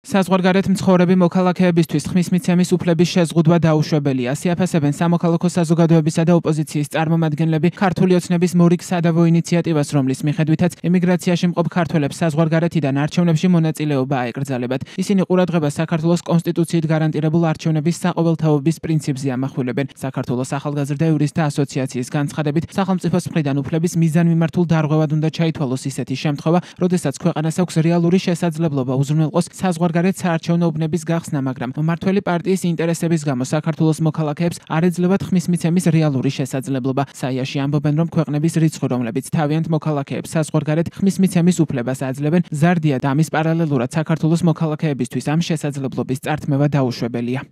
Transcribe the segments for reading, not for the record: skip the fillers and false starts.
საზღვარგარეთ მცხოვრები მოქალაქეებისთვის ხმის მიცემის უფლების შეზღუდვა დაუშვებელია. ასიაფასებენ სამოქალაქო საზოგადოებისა და ოპოზიციის წარმომადგენლები ქართული ოცნების მორიგ სადავო ინიციატივას, რომლის მიხედვითაც ემიგრაციაში მყოფ ქართველებს საზღვარგარეთიდან არჩევნებში მონაწილეობა აეკრძალებათ. ისინი ყურადღებას საქართველოს კონსტიტუციით გარანტირებულ არჩევნების საყოველთაობის პრინციპზე ამახვილებენ. საქართველოს ახალგაზრდა იურისტთა ასოციაციის განცხადებით, სახელმწიფოს მხრიდან უფლების მიზანმიმართულ დარღვევად უნდა ჩაითვალოს ისეთი შემთხვევა, როდესაც ქვეყანას აქვს რეალური შესაძლებლობა უზრუნველყოს საზღვარგარეთ საარჩევნო უბნების გახსნა, მაგრამ მმართველი პარტიის ინტერესების გამო საქართველოს მოქალაქეებს არ ეძლებათ ხმის მიცემის რეალური შესაძლებლობა. საიაში ამბობენ, რომ ქვეყნების რიცხვი, რომლებიც თავიანთ მოქალაქეებს საზღვარგარეთ ხმის მიცემის უფლებას აძლევენ, მზარდია და ამის პარალელურად საქართველოს მოქალაქეებისთვის ამ შესაძლებლობის წართმევა დაუშვებელია.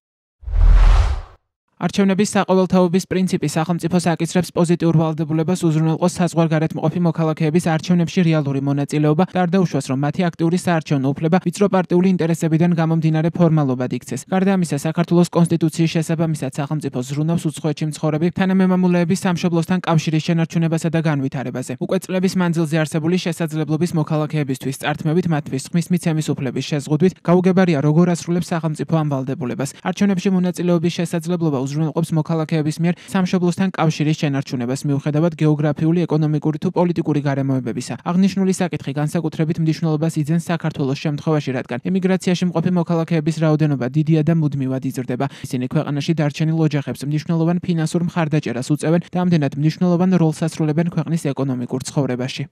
არჩევნების საყოველთაობის პრინციპი სახელმწიფოს აკისრებს პოზიტიურ ვალდებულებას უზრუნველყოს საზღვარგარეთ მყოფი მოქალაქეების არჩევნებში რეალური მონაწილეობა და არ დაუშვას, რომ მათი აქტიური საარჩევნო უფლება ვიწრო პარტიული ინტერესებიდან გამომდინარე ფორმალობად იქცეს. გარდა ამისა, საქართველოს კონსტიტუციის შესაბამისად სახელმწიფო ზრუნავს უცხოეთში მცხოვრები თანამემამულეების სამშობლოსთან კავშირის შენარჩუნებასა და განვითარებაზე. უკვე წლების მანძილზე არსებული შესაძლებლობის მოქალაქეებისთვის წართმევით მათთვის ხმის მიცემის უფლების შეზღუდვით გაუგებარია, როგორ ასრულებს სახელმწიფო ამ ვალდებულებას. არჩევნებში მონაწილეობის შესაძლებლობა უზრუნველყოფს მოქალაქეების მიერ სამშობლოსთან კავშირის შენარჩუნებას მიუხედავად გეოგრაფიული, ეკონომიკური თუ პოლიტიკური გარემოებებისა. აღნიშნული საკითხი განსაკუთრებით მნიშვნელობას იძენს საქართველოს შემთხვევაში, რადგან ემიგრაციაში მყოფი მოქალაქეების რაოდენობა დიდია და მუდმივად იზრდება. ისინი ქვეყანაში დარჩენილ ოჯახებს მნიშვნელოვან ფინანსურ მხარდაჭერას უწევენ და ამდენად მნიშვნელოვან როლს ასრულებენ ქვეყნის ეკონომიკურ ცხოვრებაში.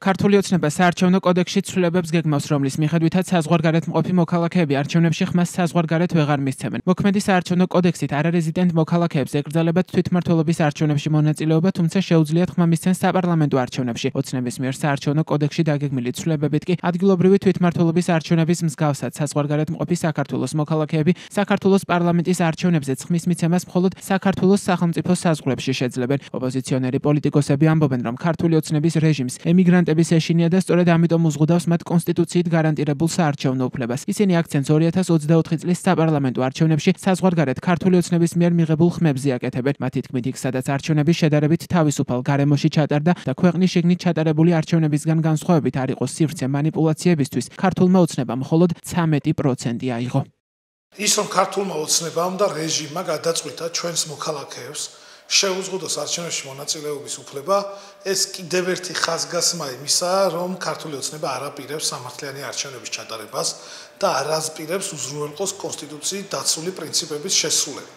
ქართული ოცნება საარჩევნო კოდექსში ცვლილებებს გეგმავს, რომლის მიხედვითაც საზღვარგარეთ მყოფი მოქალაქეები არჩევნებში ხმას საზღვარგარეთ ვეღარ მისცემენ. მოქმედი საარჩევნო კოდექსით არარეზიდენტ მოქალაქეებს ეკრძალებათ თვითმმართველობის არჩევნებში მონაწილეობა, თუმცა შეუძლიათ ხმა მისცენ საპარლამენტო არჩევნებში. ოცნების მიერ საარჩევნო კოდექსში დაგეგმილი ცვლილებებით კი ადგილობრივი თვითმმართველობის არჩევნების მსგავსად საზღვარგარეთ მყოფი საქართველოს მოქალაქეები საქართველოს პარლამენტის არჩევნებზეც ხმის მიცემას მხოლოდ საქართველოს სახელმწიფო საზღვრებში შეძლებენ. ოპოზიციონერი პოლიტიკოსები ამბობენ, რომ ქართული ოცნების რეჟიმს ემიგრანტების ეშინია და სწორედ ამიტომ უზღუდავს მათ კონსტიტუციით გარანტირებულ საარჩევნო უფლებას. ისინი აქცენტს 2024 წლის საპარლამენტო არჩევნებში საზღვარგარეთ ქართული ოცნების მიერ მიღებულ ხმებზე აკეთებენ. მათი თქმით, იქ სადაც არჩევნები შედარებით თავისუფალ გარემოში ჩატარდა და ქვეყნის შიგნით ჩატარებული არჩევნებისგან განსხვავებით არ იყო სივრცე მანიპულაციებისთვის, ქართულმა ოცნებამ მხოლოდ 13% აიღო. ის რომ ქართულმა ოცნებამ და რეჟიმმა გადაწყვიტა ჩვენს მოქალაქეებს შეუზღუდოს არჩევნებში მონაწილეობის უფლება, ეს კიდევ ერთი ხაზგასმა იმისა, რომ ქართული ოცნება არ აპირებს სამართლიანი არჩევნების ჩატარებას და არ აზპირებს უზრუნველყოს კონსტიტუციით დაცული პრინციპების შესრულება.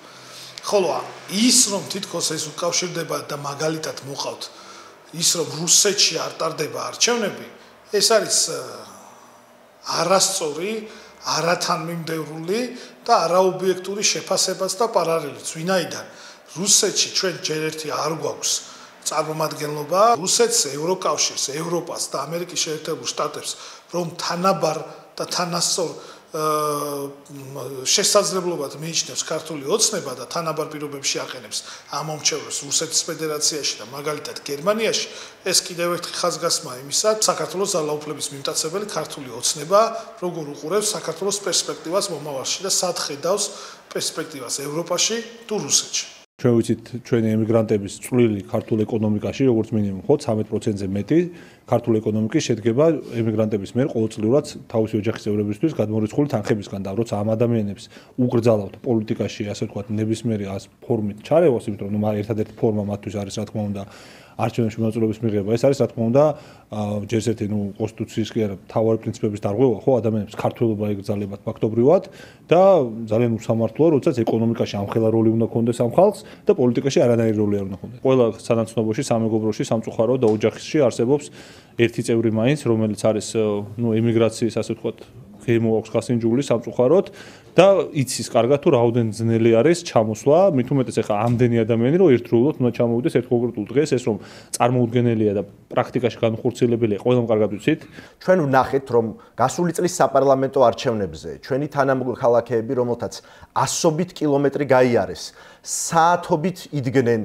ხოლო ის რომ თითქოს ეს უკავშირდება და მაგალითად მოყავთ ის რომ რუსეთში არ ტარდება არჩევნები, ეს არის არასწორი, არათანმიმდევრული და არაობიექტური შეფასებაც და პარალელიც, ვინაიდან რუსეთში ჩვენ ჯერ ერთი არ გვაქვს წარმომადგენლობა, რუსეთს, ევროკავშირს, ევროპას და ამერიკის შეერთებულ შტატებს, რომ თანაბარ და თანასწორ შესაძლებლობად მიიჩნევს ქართული ოცნება და თანაბარ პირობებში აყენებს ამ მომჩევრებს რუსეთის ფედერაციაში და მაგალითად გერმანიაში, ეს კიდევ ერთი ხაზგასმა იმისა, საქართველოს ძალაუფლების მიმტაცებელი ქართული ოცნება როგორ უყურებს საქართველოს პერსპექტივას მომავალში და სად ხედავს პერსპექტივას ევროპაში თუ რუსეთში. ჩვენ ვიცით, ჩვენი ემიგრანტების წვლილი ქართულ ეკონომიკაში, როგორც მინიმუმ ხო 13%-ზე მეტი ქართული ეკონომიკის შედგება ემიგრანტების მიერ ყოველწლიურად თავისი ოჯახის წევრებისთვის გადმორიცხული თანხებისგან და როცა ამ ადამიანებს უგრძალებთ პოლიტიკაში, ასე ვთქვათ, ნებისმიერი ფორმით ჩარევას, იმიტომ რომ ერთადერთი ფორმა მათთვის არის, რა თქმა უნდა, არჩევნებში მონაწილეობის მიღება. ეს არის, რა თქმა უნდა, ჯერ ერთი კონსტიტუციის კი არა, მთავარი პრინციპების დარღვევა, ხო, ადამიანებს ქართველობა ეკრძალებათ ფაქტობრივად და ძალიან უსამართლოა, როდესაც ეკონომიკაში ამხელა როლი უნდა ქონდეს ამ ხალხს და პოლიტიკაში არანაირი როლი არ უნდა ქონდეს. ყველა სანაცნობოში, სამეგობროში, სამწუხაროდ და ოჯახში არსებობს ერთი წევრი მაინც, რომელიც არის, ემიგრაციის, ასე ვთქვათ, ღემო აქვს ხასინჯული სამწუხაროდ და იცის კარგად თუ რაოდენ ძნელი არის ჩამოსვლა, მით უმეტეს ახლა ამდენი ადამიანი, რომ ერთდროულად უნდა ჩამოვიდეს ერთ კონკრეტულ დღეს, ეს რომ წარმოუდგენელია და პრაქტიკაში განხორციელებელია, ყველამ კარგად ვიცით. ჩვენ ვნახეთ, რომ გასული წლის საპარლამენტო არჩევნებზე ჩვენი თანამოქალაქეები, რომელთაც ასობით კილომეტრი გაიარეს, საათობით იდგნენ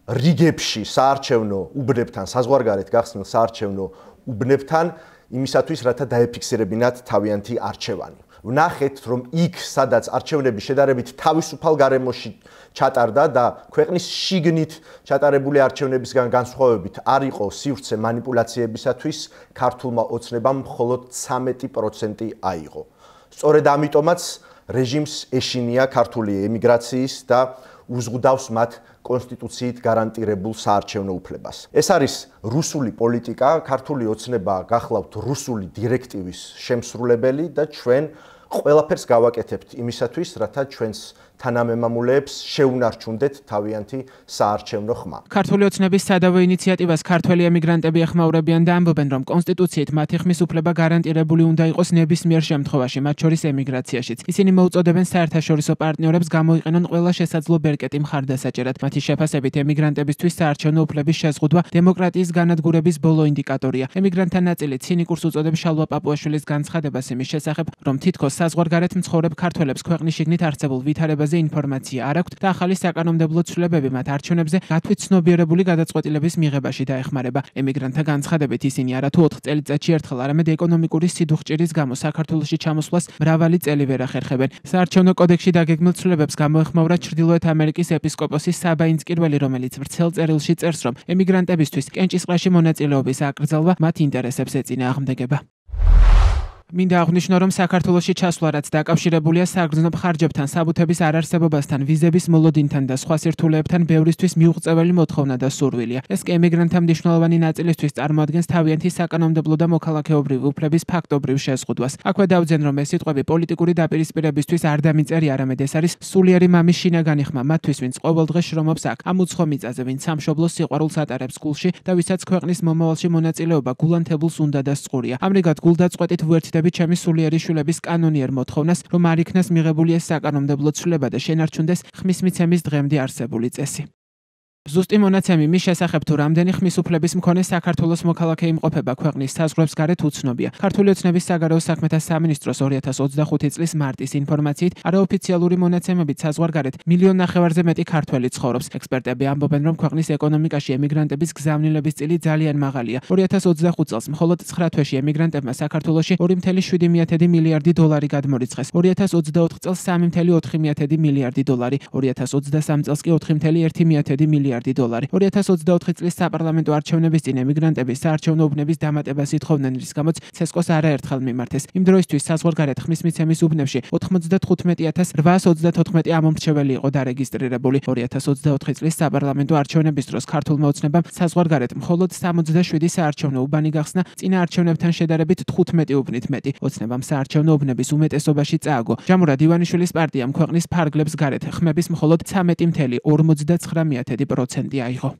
რიგებში საარჩევნო უბნებთან, საზღვარგარეთ გახსნილ საარჩევნო უბნებთან, იმისათვის, რათა დაეფიქსირებინათ თავიანთი არჩევანი. ვნახეთ, რომ იქ, სადაც არჩევნები შედარებით თავისუფალ გარემოში ჩატარდა და ქვეყნის შიგნით ჩატარებული არჩევნებისგან განსხვავებით არ იყო სივრცე მანიპულაციებისათვის, ქართულმა ოცნებამ მხოლოდ 13% აიღო. სწორედ ამიტომაც რეჟიმს ეშინია ქართული ემიგრაციის და უზღუდავს მათ კონსტიტუციით გარანტირებულ საარჩევნო უფლებას. ეს არის რუსული პოლიტიკა, ქართული ოცნება გახლავთ რუსული დირექტივის შემსრულებელი და ჩვენ ყველაფერს გავაკეთებთ იმისათვის, რათა ჩვენს თანამემამულეებს შეუნარჩუნდეთ თავიანთი საარჩევნო ხმა. ქართული ოცნების სადავო ინიციატივას ქართველი ემიგრანტები ეხმაურებიან და ამბობენ, რომ კონსტიტუციით მათი ხმის უფლება გარანტირებული უნდა იყოს ნებისმიერ შემთხვევაში, მათ შორის ემიგრაციაშიც. ისინი მოუწოდებენ საერთაშორისო პარტნიორებს გამოიყენონ ყველა შესაძლო ბერკეტი მხარდასაჭერად. მათი შეფასებით ემიგრანტებისთვის საარჩევნო უფლების შეზღუდვა დემოკრატიის განადგურების ბოლო ინდიკატორია. ემიგრანტთა ნაწილი ცინიკურს უწოდებს შალვა პაპუაშვილის განცხადებას იმის შესახებ, რომ თითქოს საზღვარგარეთ მცხოვრებ ქართველებს ქვეყნის შიგნით არსებულ ვითარებაზე ინფორმაცია არ აქვთ და ახალი საკანონმდებლო ცვლილებები მათ არჩევნებზე გათვით ცნობიერებული გადაწყვეტილების მიღებაში დაეხმარება. ემიგრანტთა განცხადებით ისინი არათუ 4 წელიწადში ერთხელ, არამედ ეკონომიკური სიდუხჭირის გამო საქართველოში ჩამოსვლას მრავალი წელი ვერ ახერხებენ. საარჩევნო კოდექსში დაგეგმილ ცვლილებებს გამოეხმაურა ჩრდილოეთ ამერიკის ეპისკოპოსი საბა ინსკირველი, რომელიც ვრცელ წერილში წერს, რომ ემიგრანტებისთვის კენჭისყრაში მონაწილეობის აკრძალვა მათ ინტერესებს ეწინააღმდეგება. მინდა აღვნიშნო, რომ საქართველოში ჩასვლა, რაც დაკავშირებულია საგრძნობ ხარჯებთან, საბუთების არარსებობასთან, ვიზების მოლოდინთან და სხვა სირთულეებთან ბევრისთვის მიუღწეველი მოთხოვნა და სურვილია. ეს კი ემიგრანტთა მნიშვნელოვანი ნაწილისთვის წარმოადგენს თავიანთი საკანონმდებლო და მოქალაქეობრივი უფლების ფაქტობრივ შეზღუდვას. აქვე დავძენ, რომ ეს სიტყვები პოლიტიკური დაპირისპირებისთვის არ დამიწერი, არამედ ეს არის სულიერი მამის შინაგანი ხმა მათთვის, ვინც ყოველდღე შრომობს აქ, ამ უცხო მიწაზე, ვინც სამშობლოს სიყვარულს ატარებს გულში და ვისაც ქვეყნის მომავალში მონაწილეობა გულანთებულს უნდა და სწორია. ამრიგად გულდაწყვეტით ვუერთდებით ჩემი სულიერი შვილების კანონიერ მოთხოვნას, რომ არ იქნას მიღებული ეს საკანონმდებლო ცვლილება და შენარჩუნდეს ხმის მიცემის დღემდე არსებული წესი. ზუსტი მონაცემი მის შესახებ თუ რამდენი ხმის უფლების მქონე საქართველოს მოქალაქე იმყოფება ქვეყნის საზღვრებს გარეთ უცნობია. ქართული ოცნების საგარეო საქმეთა სამინისტროს 2025 წლის მარტის ინფორმაციით არაოფიციალური მონაცემებით საზღვარგარეთ 1,5 მილიონზე მეტი ქართველი ცხოვრობს. ექსპერტები ამბობენ, რომ ქვეყნის ეკონომიკაში ემიგრანტების გზავნილების წილი ძალიან მაღალია. 2025 წელს მხოლოდ 9 თვეში ემიგრანტებმა საქართველოში 2,7 მილიარდი დოლარი გადმორიცხეს. 2024 წელს 3,4 მილიარდი დოლარი, 2023 წელს კი 4,1 მილიარდი დოლარი. 2024 წლის საპარლამენტო არჩევნების წინ ემიგრანტების საარჩევნო უბნების დამატებას ითხოვდნენ, რის გამოც ცესკოს არაერთხელ მიმართეს. იმ დროისთვის საზღვარგარეთ ხმის მიცემის უბნებში 95,834 ამომრჩეველი იყო დარეგისტრირებული. 2024 წლის საპარლამენტო არჩევნების დროს ქართულმა ოცნებამ საზღვარგარეთ მხოლოდ 67 საარჩევნო უბანი გახსნა, წინა არჩევნებთან შედარებით 15 უბნით მეტი. ოცნებამ საარჩევნო უბნების უმეტესობაში წააგო. ჟამურად ივანიშვილის პარტიამ ქვეყნის ფარგლებს გარეთ ხმების მხოლოდ 13,59% აიღო.